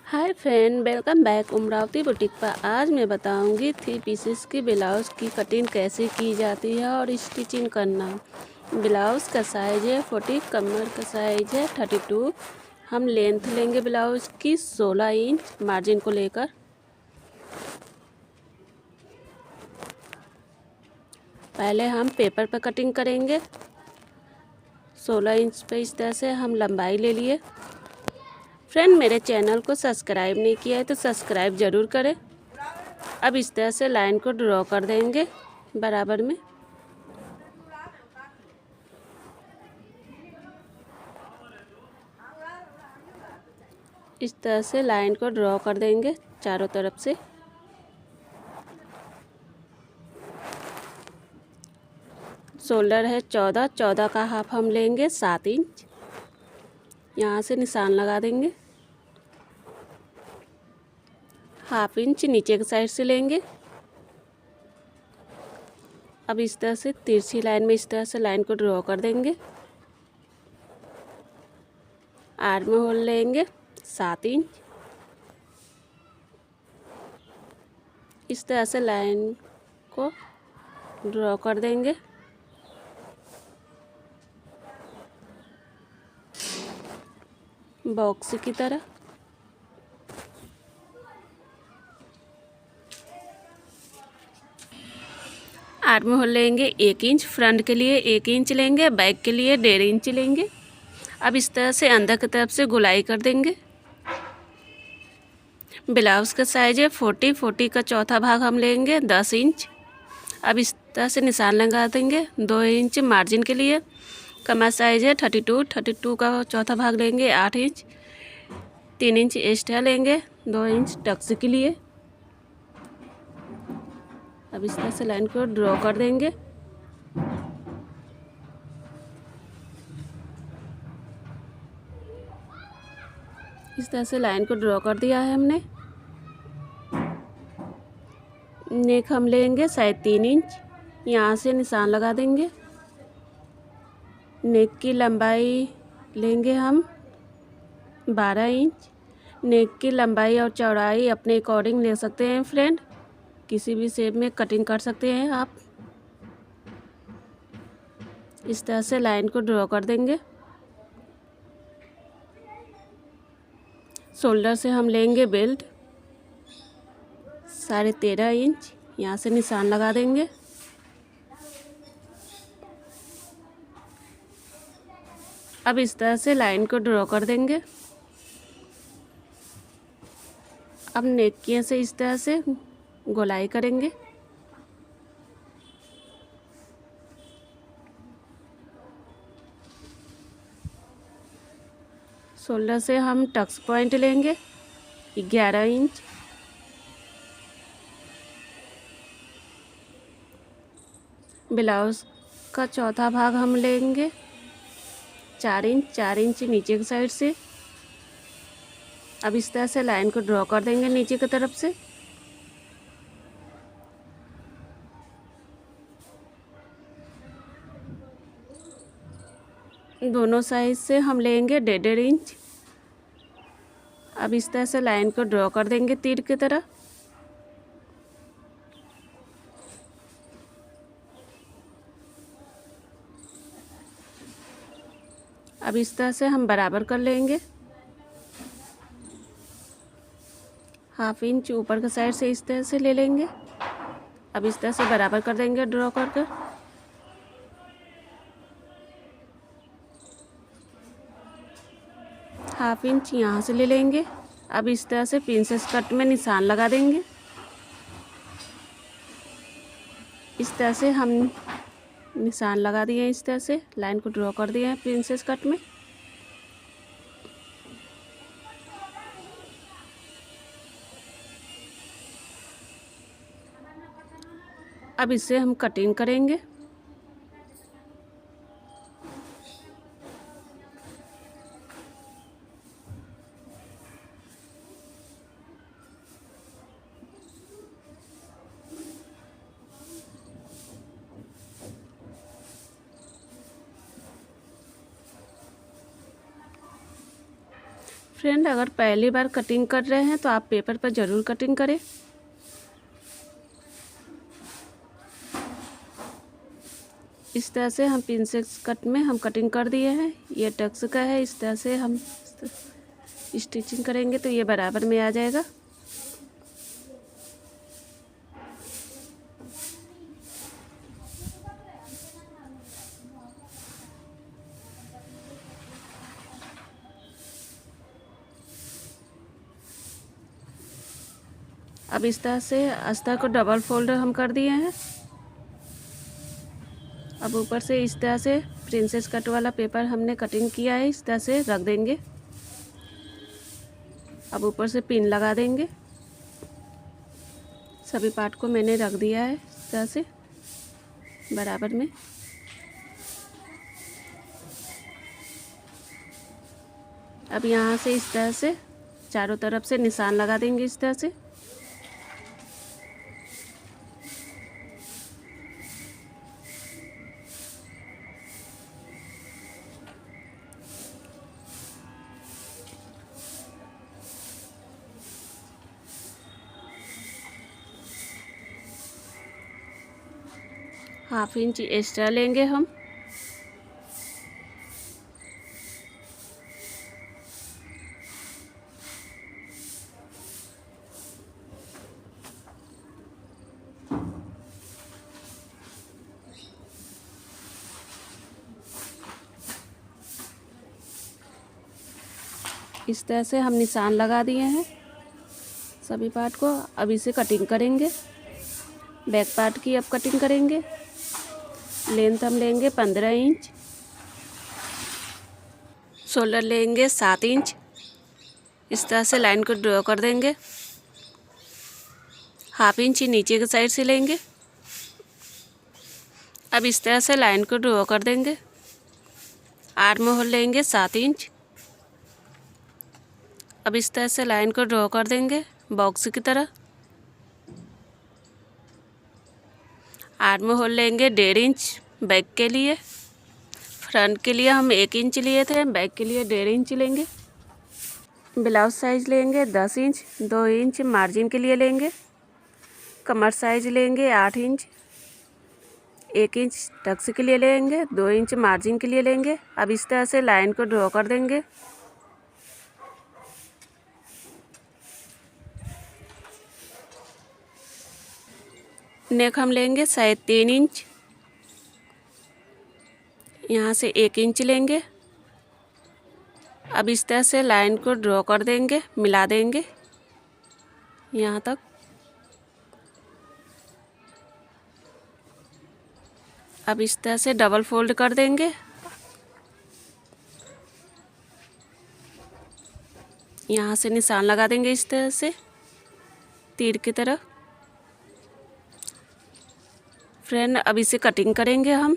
हाय friend, welcome back Umravati boutique पर। आज मैं बताऊंगी 3 पीसेस की ब्लाउज़ की कटिंग कैसे की जाती है और स्टिचिंग करना। ब्लाउज़ का साइज़ है 40, कमर का साइज़ है 32। हम लेंथ लेंगे ब्लाउज़ की 16 इंच मार्जिन को लेकर। पहले हम पेपर पर कटिंग करेंगे। 16 इंच पे इस तरह से हम लंबाई ले लिए। फ्रेंड, मेरे चैनल को सब्सक्राइब नहीं किया है तो सब्सक्राइब ज़रूर करें। अब इस तरह से लाइन को ड्रॉ कर देंगे बराबर में। इस तरह से लाइन को ड्रॉ कर देंगे चारों तरफ से। शोल्डर है 14, 14 का हाफ हम लेंगे 7 इंच। यहाँ से निशान लगा देंगे। हाफ इंच नीचे की साइड से लेंगे। अब इस तरह से तिरछी लाइन में इस तरह से लाइन को ड्रॉ कर देंगे। आर्म होल लेंगे 7 इंच। इस तरह से लाइन को ड्रॉ कर देंगे। बॉक्स की तरह। आर्म होल लेंगे 1 इंच, फ्रंट के लिए 1 इंच लेंगे, बैक के लिए 1.5 इंच लेंगे। अब इस तरह से अंदर की तरफ से गोलाई कर देंगे। ब्लाउज़ का साइज है 40, 40 का चौथा भाग हम लेंगे 10 इंच। अब इस तरह से निशान लगा देंगे 2 इंच मार्जिन के लिए। कमर साइज है 32, 32 का चौथा भाग लेंगे 8 इंच। 3 इंच एक्स्ट्रा लेंगे 2 इंच टक्स के लिए। अब इस तरह से लाइन को ड्रॉ कर देंगे। इस तरह से लाइन को ड्रॉ कर दिया है हमने। नेक हम लेंगे 3.5 इंच। यहाँ से निशान लगा देंगे। नेक की लंबाई लेंगे हम 12 इंच। नेक की लंबाई और चौड़ाई अपने अकॉर्डिंग ले सकते हैं फ्रेंड, किसी भी शेप में कटिंग कर सकते हैं आप। इस तरह से लाइन को ड्रॉ कर देंगे। शोल्डर से हम लेंगे बेल्ट 13.5 इंच। यहाँ से निशान लगा देंगे। अब इस तरह से लाइन को ड्रॉ कर देंगे। अब नेक से इस तरह से गोलाई करेंगे। शोल्डर से हम टक्स पॉइंट लेंगे 11 इंच। ब्लाउज़ का चौथा भाग हम लेंगे 4 इंच, 4 इंच नीचे की साइड से। अब इस तरह से लाइन को ड्रॉ कर देंगे नीचे की तरफ से। दोनों साइड से हम लेंगे 1.5 इंच। अब इस तरह से लाइन को ड्रॉ कर देंगे तीर की तरह। अब इस तरह से हम बराबर कर लेंगे। हाफ इंच ऊपर की साइड से इस तरह से ले लेंगे। अब इस तरह से बराबर कर देंगे ड्रॉ कर। हाफ इंच यहाँ से ले लेंगे। अब इस तरह से प्रिंसेस कट में निशान लगा देंगे। इस तरह से हम निशान लगा दिए। इस तरह से लाइन को ड्रॉ कर दिया है प्रिंसेस कट में। अब इससे हम कटिंग करेंगे। फ्रेंड, अगर पहली बार कटिंग कर रहे हैं तो आप पेपर पर ज़रूर कटिंग करें। इस तरह से हम प्रिंसेस कट में हम कटिंग कर दिए हैं। ये टक्स का है। इस तरह से हम स्टिचिंग करेंगे तो ये बराबर में आ जाएगा। अब इस तरह से अस्तर को डबल फोल्ड हम कर दिए हैं। अब ऊपर से इस तरह से प्रिंसेस कट वाला पेपर हमने कटिंग किया है, इस तरह से रख देंगे। अब ऊपर से पिन लगा देंगे। सभी पार्ट को मैंने रख दिया है इस तरह से बराबर में। अब यहाँ से इस तरह से चारों तरफ से निशान लगा देंगे इस तरह से। ½ इंच एक्स्ट्रा लेंगे हम। इस तरह से हम निशान लगा दिए हैं सभी पार्ट को। अब इसे कटिंग करेंगे। बैक पार्ट की अब कटिंग करेंगे। लेंथ हम लेंगे 15 इंच। शोल्डर लेंगे 7 इंच। इस तरह से लाइन को ड्रॉ कर देंगे। ½ इंच नीचे के साइड से लेंगे। अब इस तरह से लाइन को ड्रॉ कर देंगे। आर्म होल लेंगे 7 इंच। अब इस तरह से लाइन को ड्रॉ कर देंगे बॉक्स की तरह। आर्म होल लेंगे 1.5 इंच बैक के लिए। फ्रंट के लिए हम 1 इंच लिए थे, बैक के लिए 1.5 इंच लेंगे। ब्लाउज साइज लेंगे 10 इंच। 2 इंच मार्जिन के लिए लेंगे। कमर साइज लेंगे 8 इंच। 1 इंच टक्स के लिए लेंगे। 2 इंच मार्जिन के लिए लेंगे। अब इस तरह से लाइन को ड्रॉ कर देंगे। नेक हम लेंगे 3.5 इंच। यहाँ से 1 इंच लेंगे। अब इस तरह से लाइन को ड्रॉ कर देंगे, मिला देंगे यहाँ तक। अब इस तरह से डबल फोल्ड कर देंगे। यहाँ से निशान लगा देंगे इस तरह से तीर की तरह। फ्रेंड, अब इसे कटिंग करेंगे हम।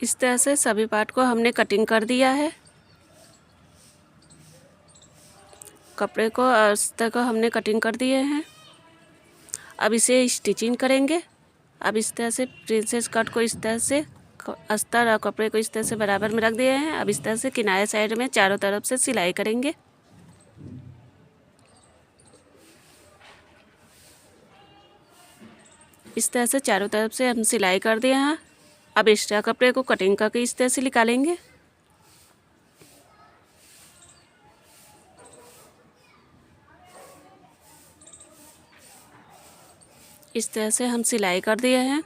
इस तरह से सभी पार्ट को हमने कटिंग कर दिया है। कपड़े को अस्तर को हमने कटिंग कर दिए हैं। अब इसे स्टिचिंग करेंगे। अब इस तरह से प्रिंसेस कट को इस तरह से अस्तर और कपड़े को इस तरह से बराबर में रख दिए हैं। अब इस तरह से किनारे साइड में चारों तरफ से सिलाई करेंगे। इस तरह से चारों तरफ से हम सिलाई कर दिए हैं। अब एक्स्ट्रा कपड़े को कटिंग करके इस तरह से निकालेंगे। इस तरह से हम सिलाई कर दिए हैं।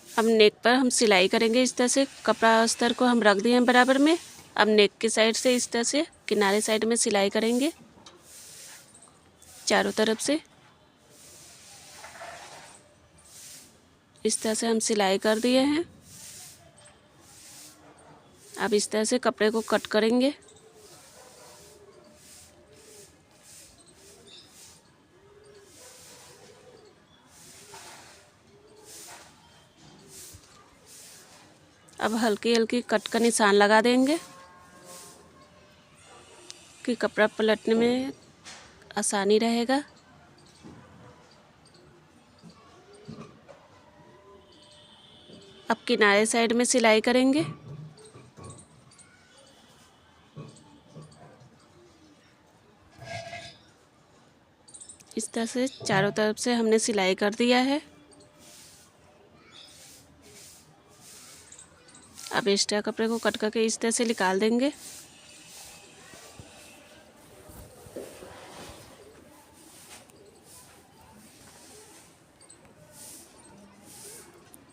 अब नेक पर हम सिलाई करेंगे। इस तरह से कपड़ा अस्तर को हम रख दिए हैं बराबर में। अब नेक की साइड से इस तरह से किनारे साइड में सिलाई करेंगे चारों तरफ से। इस तरह से हम सिलाई कर दिए हैं। अब इस तरह से कपड़े को कट करेंगे। अब हल्की हल्की कट का निशान लगा देंगे कि कपड़ा पलटने में आसानी रहेगा। अब किनारे साइड में सिलाई करेंगे। इस तरह से चारों तरफ से हमने सिलाई कर दिया है। अब एक्स्ट्रा कपड़े को कट करके इस तरह से निकाल देंगे।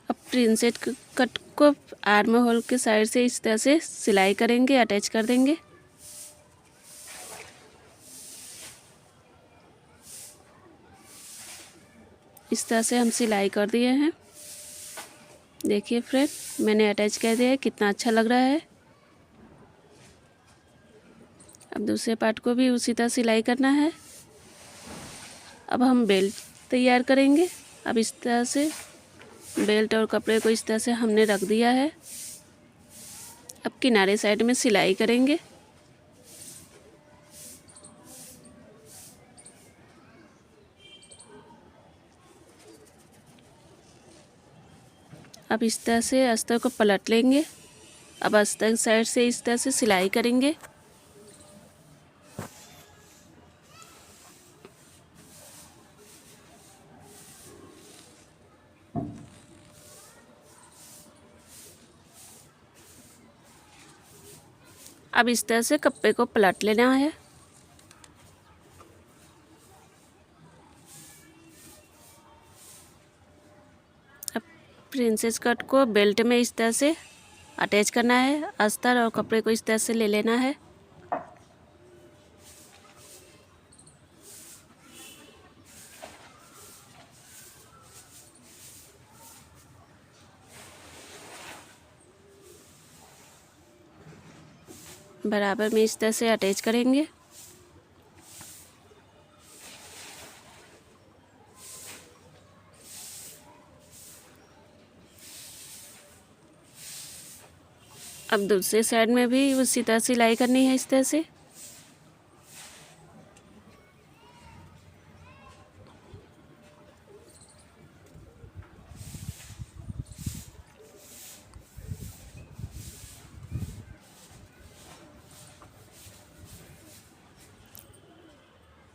अब प्रिंसेस कट को आर्म होल के साइड से इस तरह से सिलाई करेंगे, अटैच कर देंगे। इस तरह से हम सिलाई कर दिए हैं। देखिए फ्रेंड, मैंने अटैच कर दिया है, कितना अच्छा लग रहा है। अब दूसरे पार्ट को भी उसी तरह सिलाई करना है। अब हम बेल्ट तैयार करेंगे। अब इस तरह से बेल्ट और कपड़े को इस तरह से हमने रख दिया है। अब किनारे साइड में सिलाई करेंगे। अब इस तरह से अस्तर को पलट लेंगे। अब अस्तर साइड से इस तरह से सिलाई करेंगे। अब इस तरह से कपड़े को पलट लेना है। अब प्रिंसेस कट को बेल्ट में इस तरह से अटैच करना है। अस्तर और कपड़े को इस तरह से ले लेना है। बराबर में इस तरह से अटैच करेंगे। अब दूसरे साइड में भी उसी तरह सिलाई करनी है, इस तरह से।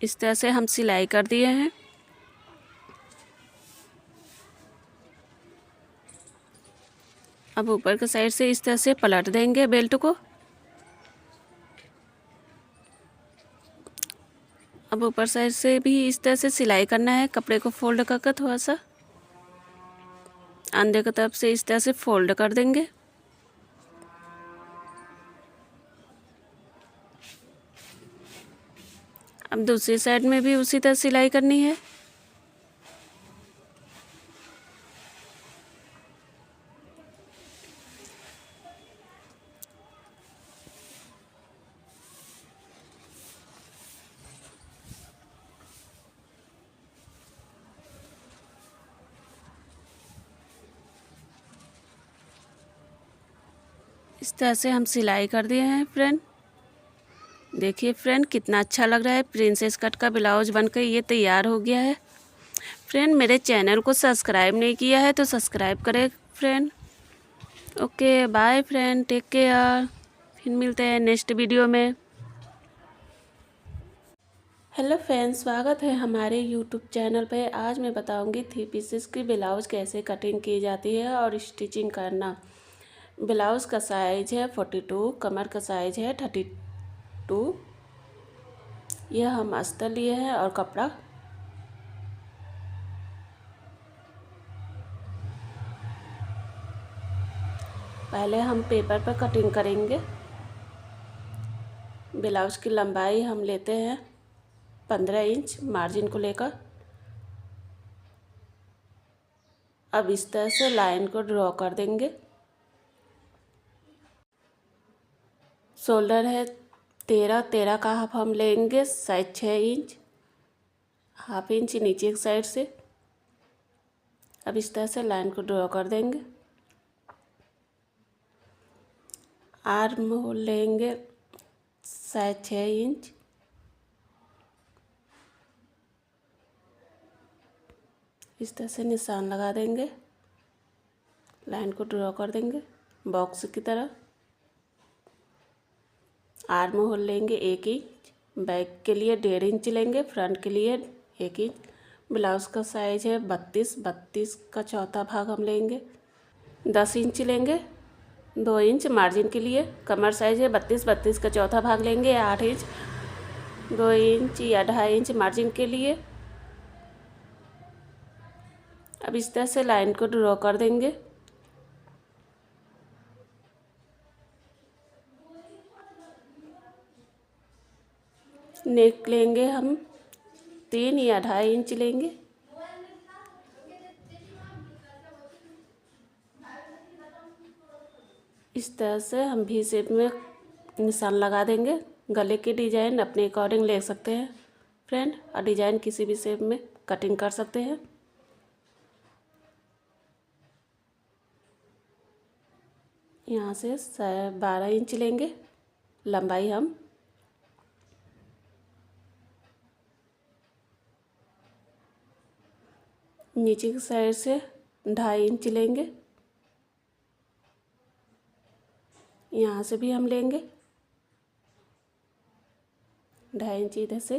इस तरह से हम सिलाई कर दिए हैं। अब ऊपर के साइड से इस तरह से पलट देंगे बेल्ट को। अब ऊपर साइड से भी इस तरह से सिलाई करना है। कपड़े को फोल्ड करके थोड़ा सा अंदर की तरफ से इस तरह से फोल्ड कर देंगे। अब दूसरी साइड में भी उसी तरह सिलाई करनी है। इस तरह से हम सिलाई कर दिए हैं फ्रेंड। देखिए फ्रेंड, कितना अच्छा लग रहा है। प्रिंसेस कट का ब्लाउज बनकर ये तैयार हो गया है। फ्रेंड, मेरे चैनल को सब्सक्राइब नहीं किया है तो सब्सक्राइब करें friend. Okay bye friend, take care. फिर मिलते हैं नेक्स्ट वीडियो में। हेलो फ्रेंड्स, स्वागत है हमारे यूट्यूब चैनल पे। आज मैं बताऊंगी 3 पीसेस की ब्लाउज कैसे कटिंग की जाती है और स्टिचिंग करना। ब्लाउज़ का साइज़ है 42, कमर का साइज़ है 32। यह हम अस्तर लिए हैं और कपड़ा पहले हम पेपर पर कटिंग करेंगे। ब्लाउज़ की लंबाई हम लेते हैं 15 इंच मार्जिन को लेकर। अब इस तरह से लाइन को ड्रॉ कर देंगे। शोल्डर है 13 का हाफ हम लेंगे, साइज 6 इंच, हाफ इंच नीचे की साइड से। अब इस तरह से लाइन को ड्रॉ कर देंगे। आर्म होल लेंगे 6.5 इंच। इस तरह से निशान लगा देंगे, लाइन को ड्रॉ कर देंगे बॉक्स की तरह। आर्म होल लेंगे 1 इंच, बैक के लिए 1.5 इंच लेंगे, फ्रंट के लिए 1 इंच। ब्लाउज़ का साइज है 32, 32 का चौथा भाग हम लेंगे। 10 इंच लेंगे, 2 इंच मार्जिन के लिए। कमर साइज है 32, 32 का चौथा भाग लेंगे 8 इंच, 2 इंच या 2.5 इंच मार्जिन के लिए। अब इस तरह से लाइन को ड्रॉ कर देंगे। नेक लेंगे हम 3 या 2.5 इंच लेंगे। इस तरह से हम वी शेप में निशान लगा देंगे। गले की डिजाइन अपने अकॉर्डिंग ले सकते हैं फ्रेंड, और डिजाइन किसी भी शेप में कटिंग कर सकते हैं। यहाँ से 12 इंच लेंगे लंबाई हम। नीचे की साइड से 2.5 इंच लेंगे। यहाँ से भी हम लेंगे 2.5 इंच इधर से।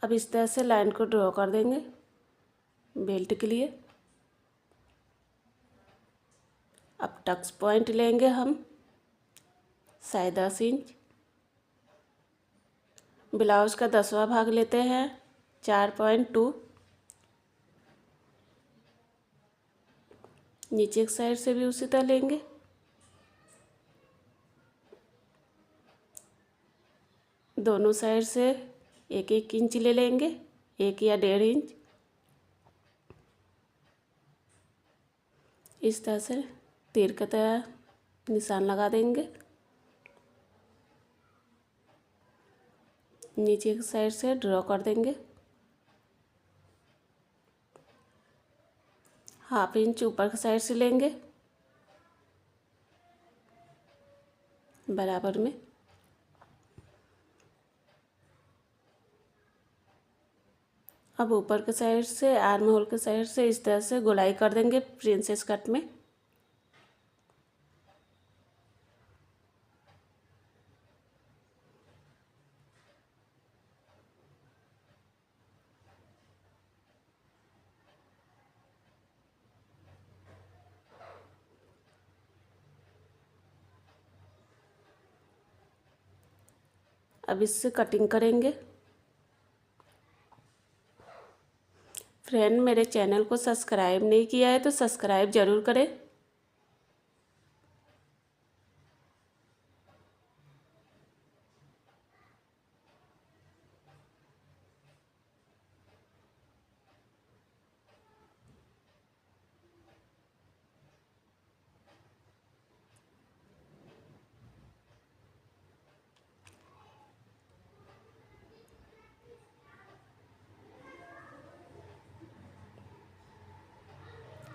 अब इस तरह से लाइन को ड्रॉ कर देंगे बेल्ट के लिए। अब टक्स पॉइंट लेंगे हम 10.5 इंच। ब्लाउज का 10वां भाग लेते हैं 4.2। नीचे की साइड से भी उसी तरह लेंगे। दोनों साइड से 1-1 इंच ले लेंगे, 1 या 1.5 इंच। इस तरह से तीर की तरह निशान लगा देंगे। नीचे की साइड से ड्रॉ कर देंगे। 1/2 इंच ऊपर की साइड से लेंगे बराबर में। अब ऊपर के साइड से आर्म होल के साइड से इस तरह से गोलाई कर देंगे प्रिंसेस कट में। अब इससे कटिंग करेंगे। फ्रेंड, मेरे चैनल को सब्सक्राइब नहीं किया है तो सब्सक्राइब ज़रूर करें।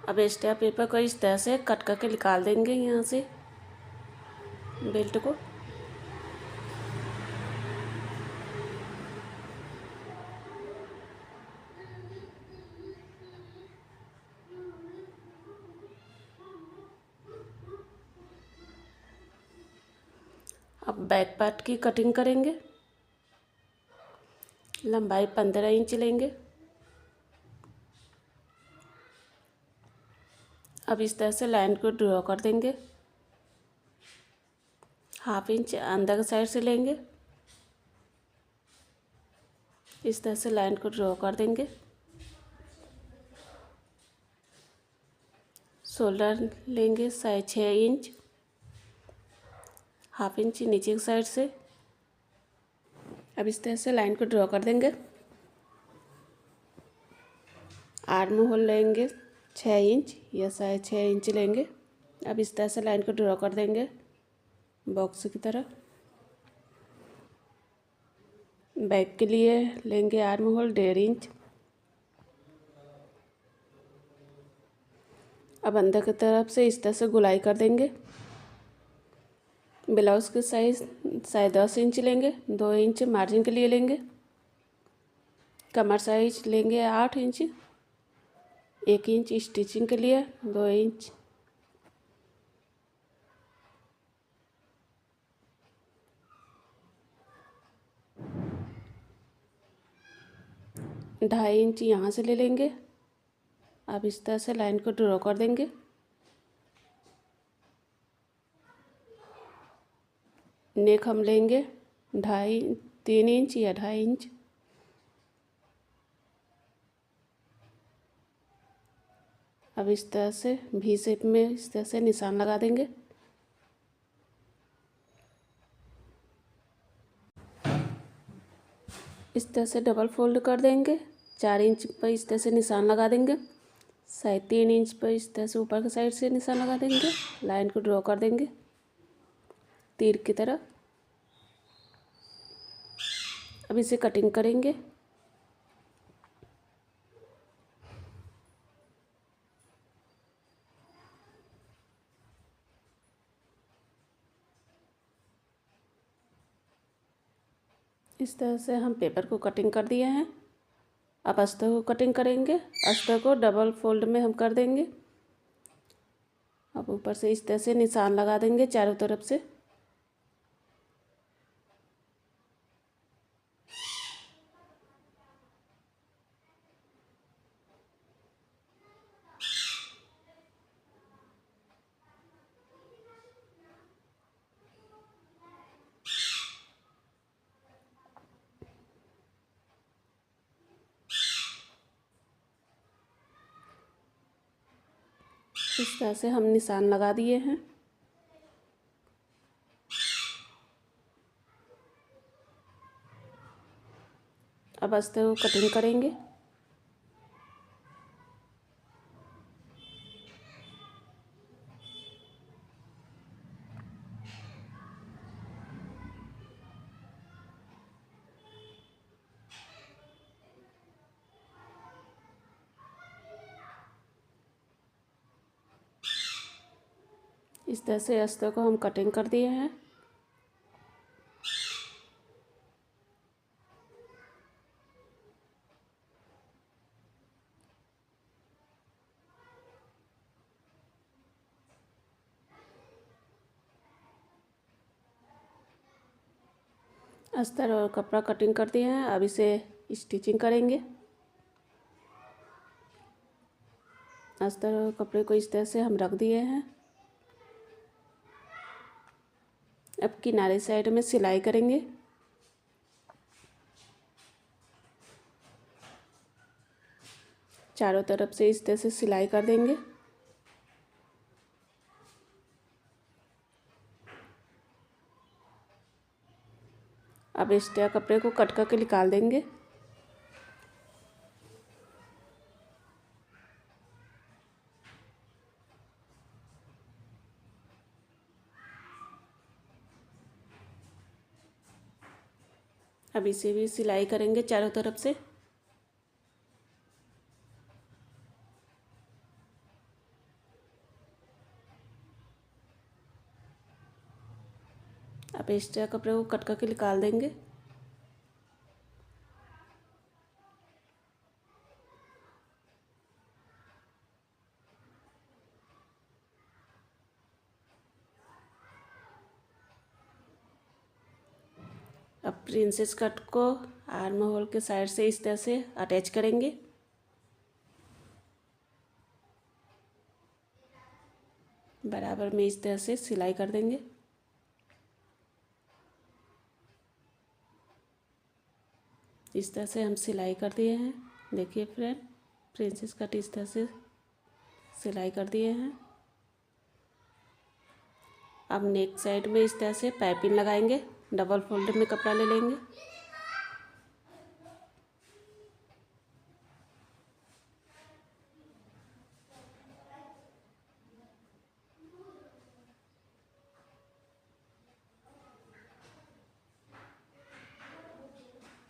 अब एक्स्ट्रा पेपर को इस तरह से कट करके निकाल देंगे यहाँ से बेल्ट को। अब बैक पार्ट की कटिंग करेंगे। लंबाई 15 इंच लेंगे। अब इस तरह से लाइन को ड्रॉ कर देंगे। 1/2 इंच अंदर की साइड से लेंगे। इस तरह से लाइन को ड्रॉ कर देंगे। शोल्डर लेंगे 6.5 इंच, 1/2 इंच नीचे की साइड से। अब इस तरह से लाइन को ड्रॉ कर देंगे। आर्म होल लेंगे 6 इंच या 6.5 इंच लेंगे। अब इस तरह से लाइन को ड्रॉ कर देंगे बॉक्स की तरह। बैक के लिए लेंगे आर्म होल 1.5 इंच। अब अंदर की तरफ से इस तरह से गोलाई कर देंगे। ब्लाउज़ की साइज़ 10.5 इंच लेंगे, 2 इंच मार्जिन के लिए लेंगे। कमर साइज लेंगे 8 इंच, 1 इंच स्टिचिंग के लिए, 2 इंच। ढाई इंच यहाँ से ले लेंगे। अब इस तरह से लाइन को ड्रॉ कर देंगे। नेक हम लेंगे 3 इंच या 2.5 इंच। अब इस तरह से वी शेप में इस तरह से निशान लगा देंगे। इस तरह से डबल फोल्ड कर देंगे। 4 इंच पर इस तरह से निशान लगा देंगे। 3.5 इंच पर इस तरह से ऊपर के साइड से निशान लगा देंगे। लाइन को ड्रॉ कर देंगे तीर की तरह। अब इसे कटिंग करेंगे। इस तरह से हम पेपर को कटिंग कर दिए हैं। अब अस्तर को कटिंग करेंगे। अस्तर को डबल फोल्ड में हम कर देंगे। अब ऊपर से इस तरह से निशान लगा देंगे चारों तरफ से। इस तरह से हम निशान लगा दिए हैं। अब अस्तर को कटिंग करेंगे। इस तरह से अस्तर को हम कटिंग कर दिए हैं। अस्तर और कपड़ा कटिंग कर दिए हैं। अब इसे स्टिचिंग करेंगे। अस्तर और कपड़े को इस तरह से हम रख दिए हैं। अब किनारे साइड में सिलाई करेंगे। चारों तरफ से इस तरह से सिलाई कर देंगे। अब एक्स्ट्रा कपड़े को कट करके निकाल देंगे। अब इसे भी सिलाई करेंगे चारों तरफ से। अब एक्स्ट्रा कपड़े को कट करके निकाल देंगे। अब प्रिंसेस कट को आर्म होल के साइड से इस तरह से अटैच करेंगे। बराबर में इस तरह से सिलाई कर देंगे। इस तरह से हम सिलाई कर दिए हैं। देखिए फ्रेंड, प्रिंसेस कट इस तरह से सिलाई कर दिए हैं। अब नेक साइड में इस तरह से पाइपिंग लगाएंगे। डबल फोल्ड में कपड़ा ले लेंगे।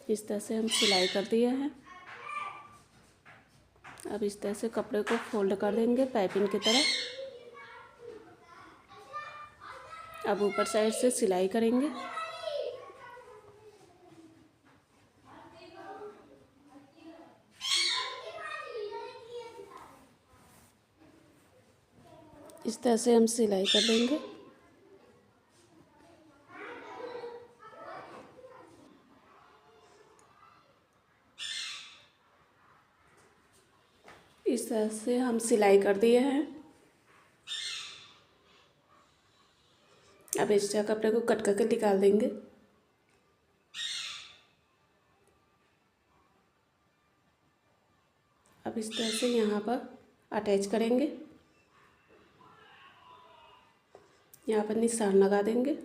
इस तरह से हम सिलाई कर दिए हैं। अब इस तरह से कपड़े को फोल्ड कर देंगे पाइपिंग की तरह। अब ऊपर साइड से सिलाई करेंगे। इस तरह से हम सिलाई कर लेंगे। इस तरह से हम सिलाई कर दिए हैं। अब एक्स्ट्रा कपड़े को कट करके निकाल देंगे। अब इस तरह से यहाँ पर अटैच करेंगे। यहाँ पर निशान लगा देंगे।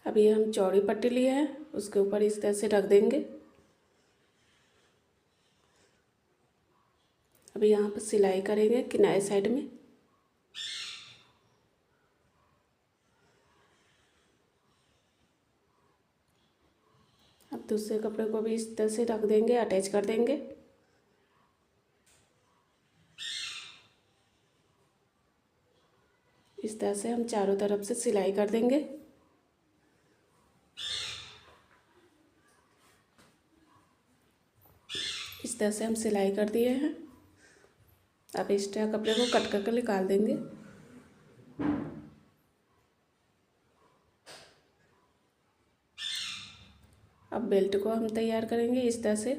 अब ये हम चौड़ी पट्टी लिए हैं, उसके ऊपर इस तरह से रख देंगे। अब यहाँ पर सिलाई करेंगे किनारे साइड में। अब दूसरे कपड़े को भी इस तरह से रख देंगे, अटैच कर देंगे। इस तरह से हम चारों तरफ से सिलाई कर देंगे। इस तरह से हम सिलाई कर दिए हैं। अब एक्स्ट्रा कपड़े को कट करके निकाल देंगे। अब बेल्ट को हम तैयार करेंगे। इस तरह से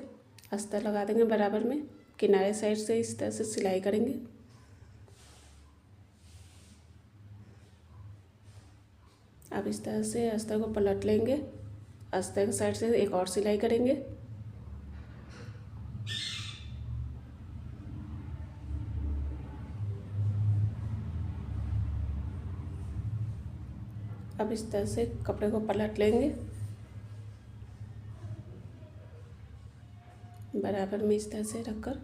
अस्तर लगा देंगे बराबर में, किनारे साइड से इस तरह से सिलाई करेंगे। अब इस तरह से अस्तर को पलट लेंगे। अस्तर के साइड से एक और सिलाई करेंगे। अब इस तरह से कपड़े को पलट लेंगे बराबर में, इस तरह से रखकर।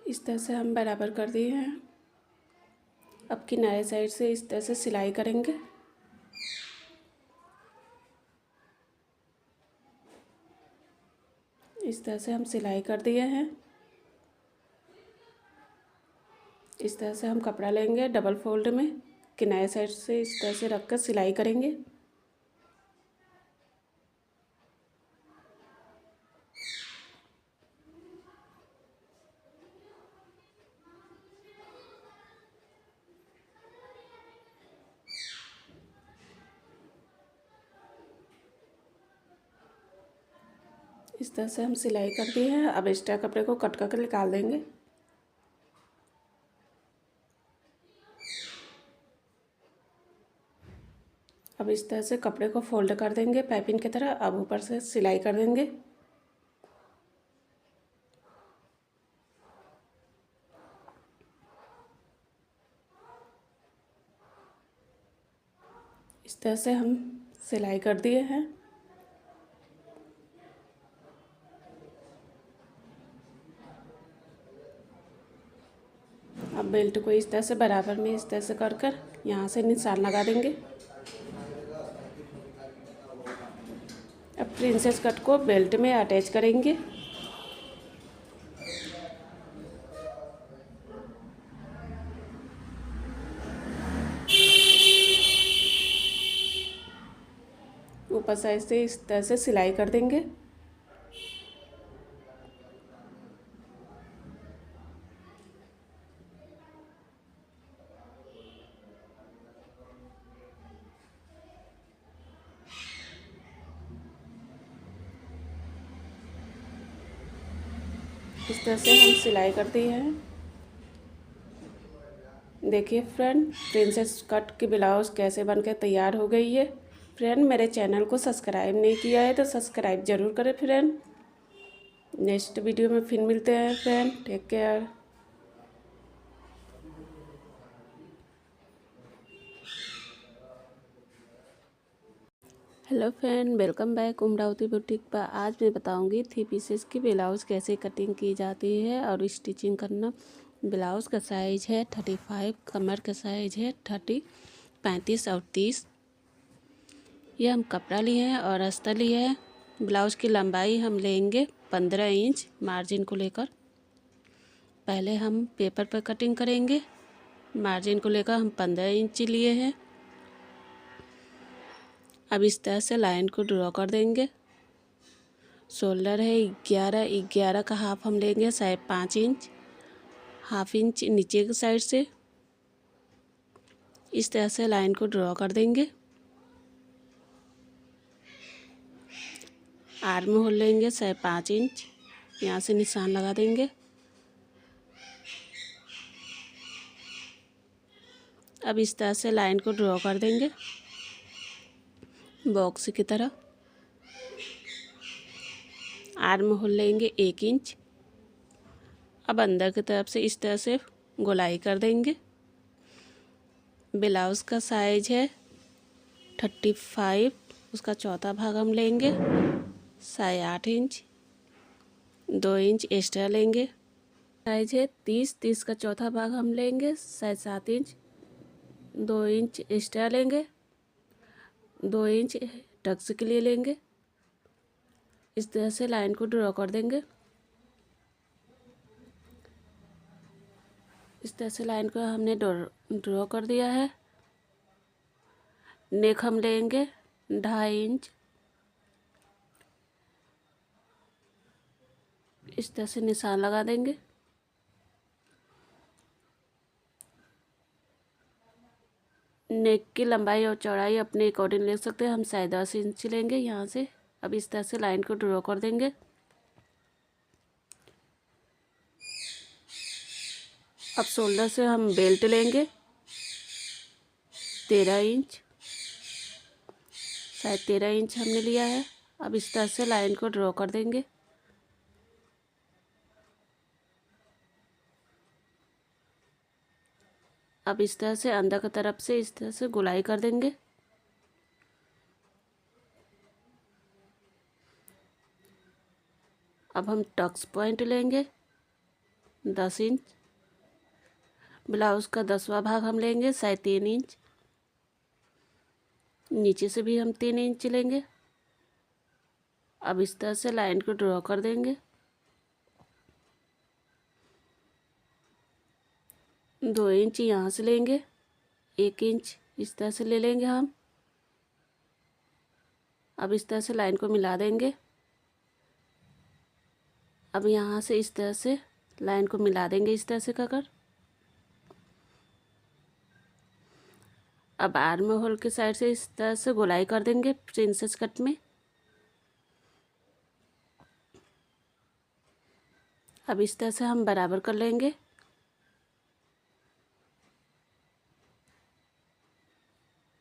इस तरह से हम बराबर कर दिए हैं। अब किनारे साइड से इस तरह से सिलाई करेंगे। इस तरह से हम सिलाई कर दिए हैं। इस तरह से हम कपड़ा लेंगे डबल फोल्ड में, किनारे साइड से इस तरह से रखकर सिलाई करेंगे। इस तरह से हम सिलाई कर दी है। अब एक्स्ट्रा कपड़े को कट करके निकाल देंगे। अब इस तरह से कपड़े को फोल्ड कर देंगे पाइपिंग की तरह। अब ऊपर से सिलाई कर देंगे। इस तरह से हम सिलाई कर दिए हैं। अब बेल्ट को इस तरह से बराबर में इस तरह से कर कर यहाँ से निशान लगा देंगे। अब प्रिंसेस कट को बेल्ट में अटैच करेंगे। ऊपर साइड से इस तरह से सिलाई कर देंगे। इस तरह से हम सिलाई करते हैं। देखिए फ्रेंड, प्रिंसेस कट की ब्लाउज़ कैसे बनकर तैयार हो गई है। फ्रेंड, मेरे चैनल को सब्सक्राइब नहीं किया है तो सब्सक्राइब ज़रूर करें फ्रेंड। नेक्स्ट वीडियो में फिर मिलते हैं friend. Take care. Hello friend, welcome back Umravati boutique पर। आज मैं बताऊंगी 3 पीसेस की ब्लाउज़ कैसे कटिंग की जाती है और स्टिचिंग करना। ब्लाउज़ का साइज़ है 35, कमर का साइज़ है 30, 35 और 30। ये हम कपड़ा लिए हैं और अस्तर लिए हैं। ब्लाउज़ की लंबाई हम लेंगे 15 इंच मार्जिन को लेकर। पहले हम पेपर पर कटिंग करेंगे। मार्जिन को लेकर हम 15 इंच लिए हैं। अब इस तरह से लाइन को ड्रॉ कर देंगे। शोल्डर है 11, 11 का हाफ हम लेंगे 5.5 इंच, हाफ इंच नीचे की साइड से इस तरह से लाइन को ड्रॉ कर देंगे। आर्म होल लेंगे 5.5 इंच, यहाँ से निशान लगा देंगे। अब इस तरह से लाइन को ड्रॉ कर देंगे बॉक्स की तरह। आर्म होल लेंगे 1 इंच। अब अंदर की तरफ से इस तरह से गोलाई कर देंगे। ब्लाउज़ का साइज है 35, उसका चौथा भाग हम लेंगे 8.5 इंच, 2 इंच एक्स्ट्रा लेंगे। साइज है 30, 30 का चौथा भाग हम लेंगे 7.5 इंच, 2 इंच एक्स्ट्रा लेंगे, 2 इंच टक्स के लिए लेंगे। इस तरह से लाइन को ड्रॉ कर देंगे। इस तरह से लाइन को हमने ड्रॉ कर दिया है। नेक हम लेंगे 2.5 इंच। इस तरह से निशान लगा देंगे। नेक की लंबाई और चौड़ाई अपने अकॉर्डिंग ले सकते हैं। हम 10.5 इंच लेंगे यहाँ से। अब इस तरह से लाइन को ड्रॉ कर देंगे। अब शोल्डर से हम बेल्ट लेंगे 13 इंच, शायद 13 इंच हमने लिया है। अब इस तरह से लाइन को ड्रॉ कर देंगे। अब इस तरह से अंदर की तरफ से इस तरह से गोलाई कर देंगे। अब हम टक्स पॉइंट लेंगे 10 इंच। ब्लाउज़ का 10वां भाग हम लेंगे 3.5 इंच। नीचे से भी हम 3 इंच लेंगे। अब इस तरह से लाइन को ड्रॉ कर देंगे। 2 इंच यहाँ से लेंगे, 1 इंच इस तरह से ले लेंगे हम। अब इस तरह से लाइन को मिला देंगे। अब यहाँ से इस तरह से लाइन को मिला देंगे इस तरह से कर। अब आर्म होल के साइड से इस तरह से गोलाई कर देंगे प्रिंसेस कट में। अब इस तरह से हम बराबर कर लेंगे।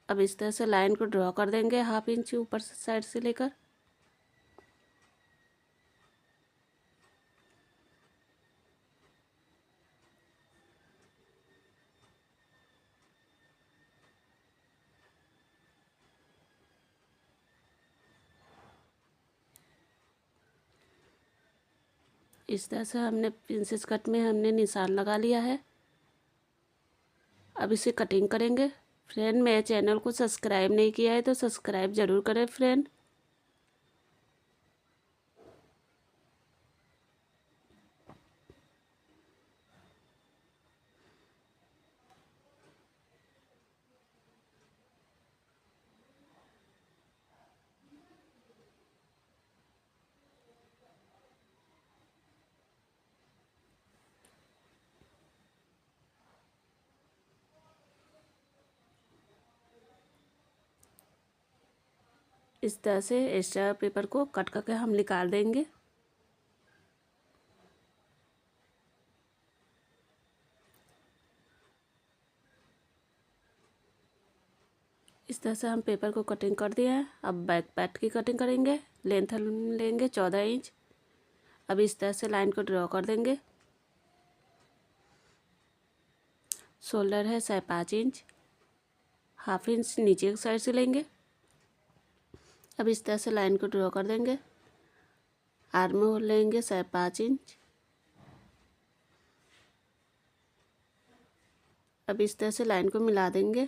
अब इस तरह से लाइन को ड्रॉ कर देंगे 1/2 इंच ऊपर से साइड से लेकर। इस तरह से हमने प्रिंसेस कट में हमने निशान लगा लिया है। अब इसे कटिंग करेंगे। फ्रेंड, मेरे चैनल को सब्सक्राइब नहीं किया है तो सब्सक्राइब ज़रूर करें फ्रेंड। इस तरह से एक्स्ट्रा पेपर को कट करके हम निकाल देंगे। इस तरह से हम पेपर को कटिंग कर दिया है। अब बैक पार्ट की कटिंग करेंगे। लेंथ लेंगे 14 इंच। अब इस तरह से लाइन को ड्रॉ कर देंगे। शोल्डर है 5.5 इंच, 1/2 इंच नीचे की साइड से लेंगे। अब इस तरह से लाइन को ड्रॉ कर देंगे। आर्म होल लेंगे 5.5 इंच। अब इस तरह से लाइन को मिला देंगे।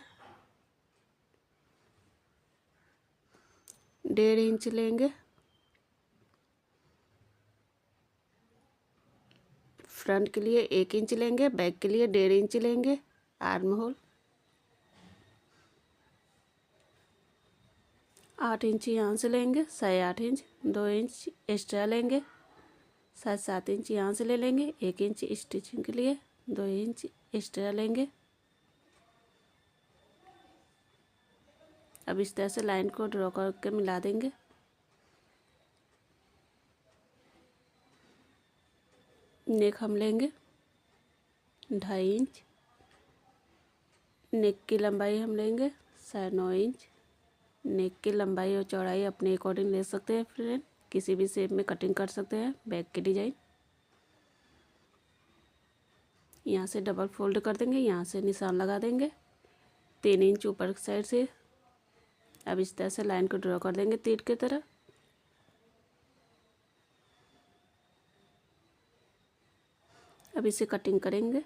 1.5 इंच लेंगे। फ्रंट के लिए 1 इंच लेंगे, बैक के लिए 1.5 इंच लेंगे। आर्म होल 8 इंच यहाँ से लेंगे, 8.5 इंच, 2 इंच एक्स्ट्रा लेंगे, 7 इंच यहाँ से ले लेंगे, 1 इंच स्टिचिंग के लिए, 2 इंच एक्स्ट्रा लेंगे। अब इस तरह से लाइन को ड्रॉ करके मिला देंगे। नेक हम लेंगे 2.5 इंच, नेक की लंबाई हम लेंगे 9.5 इंच। नेक की लंबाई और चौड़ाई अपने अकॉर्डिंग ले सकते हैं फ्रेंड, किसी भी शेप में कटिंग कर सकते हैं। बैक की डिजाइन यहाँ से डबल फोल्ड कर देंगे, यहाँ से निशान लगा देंगे 3 इंच ऊपर साइड से। अब इस तरह से लाइन को ड्रॉ कर देंगे तीर की तरह। अब इसे कटिंग करेंगे।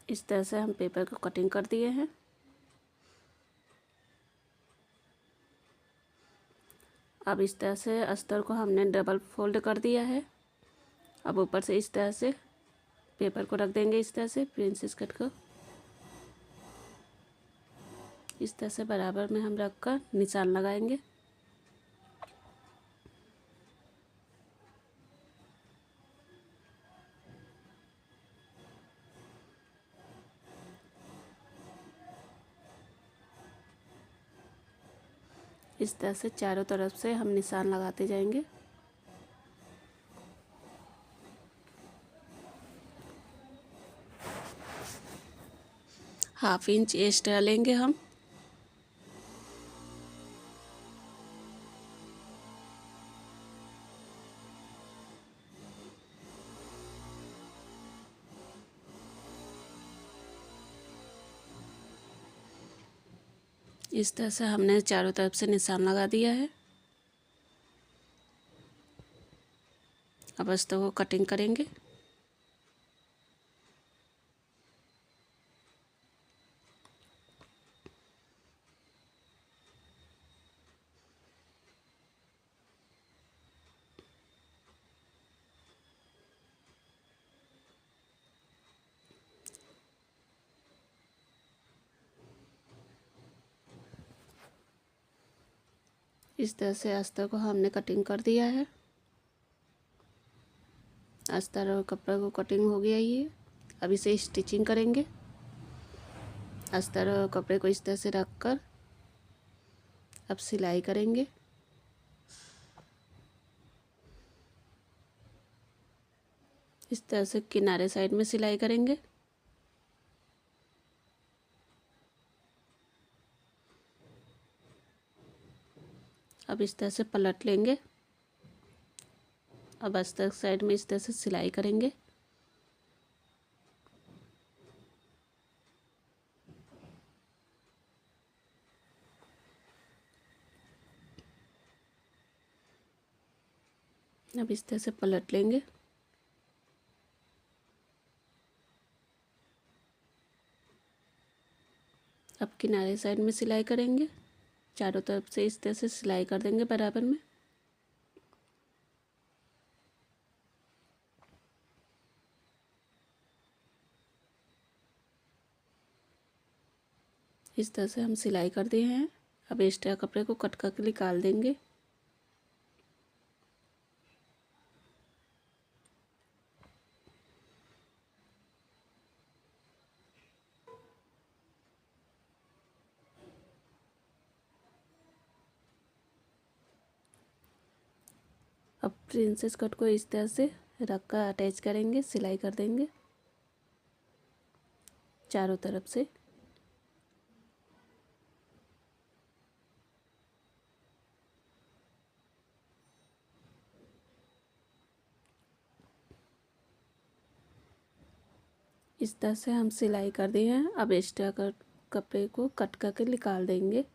इस तरह से हम पेपर को कटिंग कर दिए हैं। अब इस तरह से अस्तर को हमने डबल फोल्ड कर दिया है। अब ऊपर से इस तरह से पेपर को रख देंगे, इस तरह से प्रिंसेस कट को इस तरह से बराबर में हम रख कर निशान लगाएंगे। इस तरह से चारों तरफ से हम निशान लगाते जाएंगे। ½ इंच एक्स्ट्रा लेंगे हम। इस तरह से हमने चारों तरफ से निशान लगा दिया है। अब अस्तर को कटिंग करेंगे। इस तरह से अस्तर को हमने कटिंग कर दिया है। अस्तर और कपड़ा को कटिंग हो गया ये। अब इसे स्टिचिंग करेंगे। अस्तर और कपड़े को इस तरह से रखकर अब सिलाई करेंगे। इस तरह से किनारे साइड में सिलाई करेंगे। अब इस तरह से पलट लेंगे। अब अस्तर साइड में इस तरह से सिलाई करेंगे। अब इस तरह से पलट लेंगे। अब किनारे साइड में सिलाई करेंगे। चारों तरफ से इस तरह से सिलाई कर देंगे बराबर में। इस तरह से हम सिलाई कर दिए हैं। अब एक्स्ट्रा कपड़े को कट करके निकाल देंगे। अब प्रिंसेस कट को इस तरह से रख कर अटैच करेंगे, सिलाई कर देंगे चारों तरफ से। इस तरह से हम सिलाई कर दिए हैं। अब एक्स्ट्रा कपड़े को कट करके निकाल देंगे।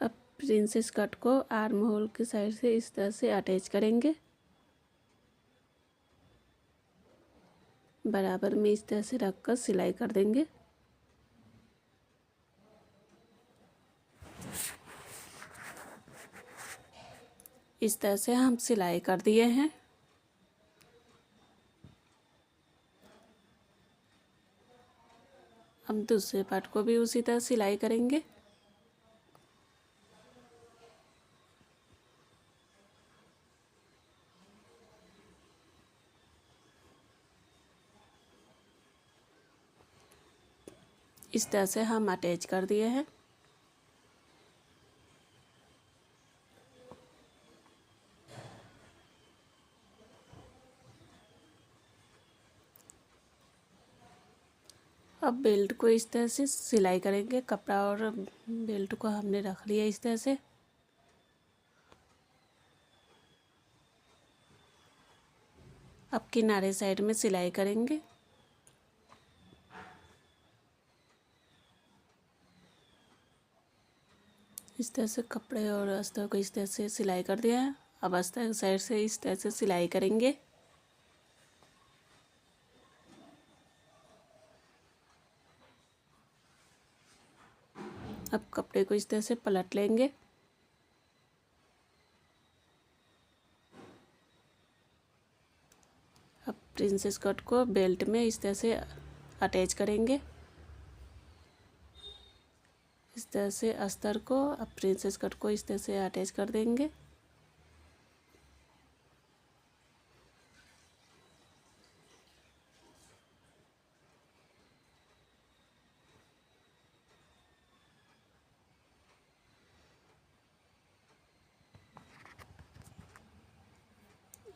अब प्रिंसेस कट को आर्म होल की साइड से इस तरह से अटैच करेंगे। बराबर में इस तरह से रखकर सिलाई कर देंगे। इस तरह से हम सिलाई कर दिए हैं। हम दूसरे पार्ट को भी उसी तरह सिलाई करेंगे। इस तरह से हम अटैच कर दिए हैं। अब बेल्ट को इस तरह से सिलाई करेंगे। कपड़ा और बेल्ट को हमने रख लिया इस तरह से। अब किनारे साइड में सिलाई करेंगे। इस तरह से कपड़े और अस्तर को इस तरह से सिलाई कर दिया है। अब अस्तर की साइड से इस तरह से सिलाई करेंगे। अब कपड़े को इस तरह से पलट लेंगे। अब प्रिंसेस कट को बेल्ट में इस तरह से अटैच करेंगे। इस तरह से अस्तर को अब प्रिंसेस कट को इस तरह से अटैच कर देंगे।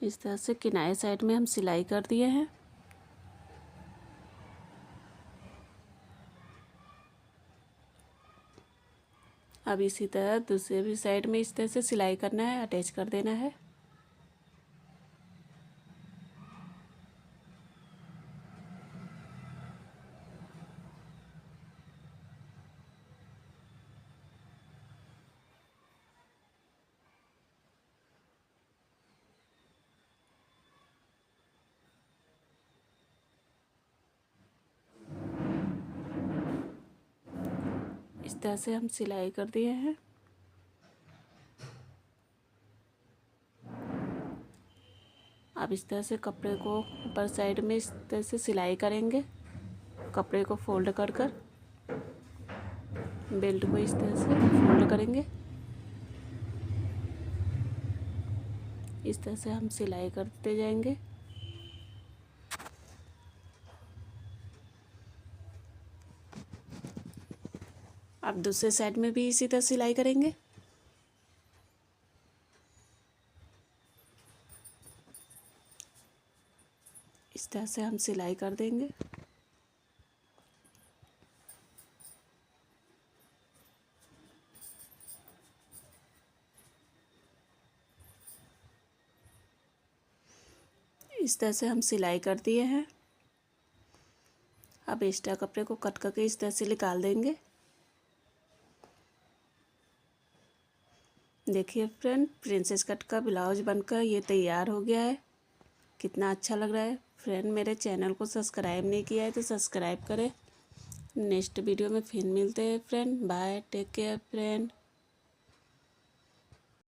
इस तरह से किनारे साइड में हम सिलाई कर दिए हैं। अब इसी तरह दूसरे भी साइड में इस तरह से सिलाई करना है, अटैच कर देना है। इस तरह से हम सिलाई कर दिए हैं। अब इस तरह से कपड़े को ऊपर साइड में इस तरह से सिलाई करेंगे। कपड़े को फोल्ड कर कर बेल्ट को इस तरह से फोल्ड करेंगे। इस तरह से हम सिलाई करते जाएंगे। अब दूसरे साइड में भी इसी तरह सिलाई करेंगे। इस तरह से हम सिलाई कर देंगे। इस तरह से हम सिलाई कर दिए हैं। अब एक्स्ट्रा कपड़े को कट करके इस तरह से निकाल देंगे। देखिए फ्रेंड, प्रिंसेस कट का ब्लाउज बनकर ये तैयार हो गया है। कितना अच्छा लग रहा है। फ्रेंड, मेरे चैनल को सब्सक्राइब नहीं किया है तो सब्सक्राइब करें। नेक्स्ट वीडियो में फिर मिलते हैं friend. Bye, take care friend.